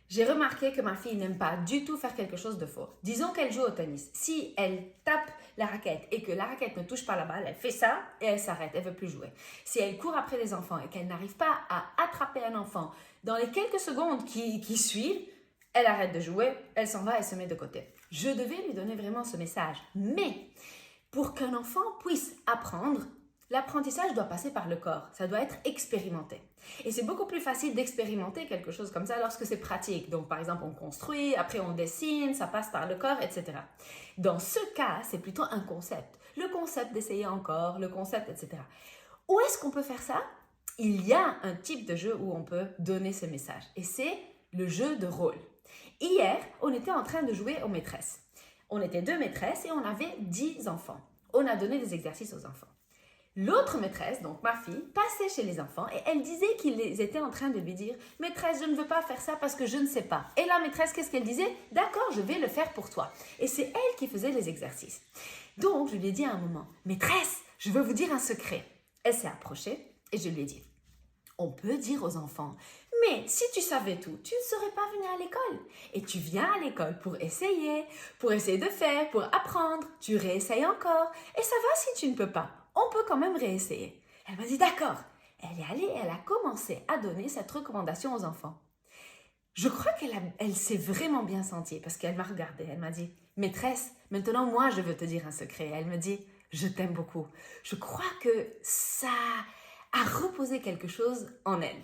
J'ai remarqué que ma fille n'aime pas du tout faire quelque chose de faux. Disons qu'elle joue au tennis. Si elle tape la raquette et que la raquette ne touche pas la balle, elle fait ça et elle s'arrête, elle veut plus jouer. Si elle court après les enfants et qu'elle n'arrive pas à attraper un enfant dans les quelques secondes qui suivent, elle arrête de jouer, elle s'en va et se met de côté. Je devais lui donner vraiment ce message. Mais pour qu'un enfant puisse apprendre, l'apprentissage doit passer par le corps, ça doit être expérimenté. Et c'est beaucoup plus facile d'expérimenter quelque chose comme ça lorsque c'est pratique. Donc par exemple, on construit, après on dessine, ça passe par le corps, etc. Dans ce cas, c'est plutôt un concept. Le concept d'essayer encore, le concept, etc. Où est-ce qu'on peut faire ça? Il y a un type de jeu où on peut donner ce message. Et c'est le jeu de rôle. Hier, on était en train de jouer aux maîtresses. On était 2 maîtresses et on avait 10 enfants. On a donné des exercices aux enfants. L'autre maîtresse, donc ma fille, passait chez les enfants et elle disait qu'ils étaient en train de lui dire « Maîtresse, je ne veux pas faire ça parce que je ne sais pas. » Et la maîtresse, qu'est-ce qu'elle disait? « D'accord, je vais le faire pour toi. » Et c'est elle qui faisait les exercices. Donc, je lui ai dit à un moment « Maîtresse, je veux vous dire un secret. » Elle s'est approchée et je lui ai dit « On peut dire aux enfants « Mais si tu savais tout, tu ne serais pas venu à l'école. Et tu viens à l'école pour essayer de faire, pour apprendre. Tu réessayes encore. Et ça va si tu ne peux pas. On peut quand même réessayer. » Elle m'a dit « D'accord. » Elle est allée, elle a commencé à donner cette recommandation aux enfants. Je crois qu'elle s'est vraiment bien sentie parce qu'elle m'a regardée. Elle m'a dit « Maîtresse, maintenant moi je veux te dire un secret. » Elle me dit « Je t'aime beaucoup. » Je crois que ça a reposé quelque chose en elle.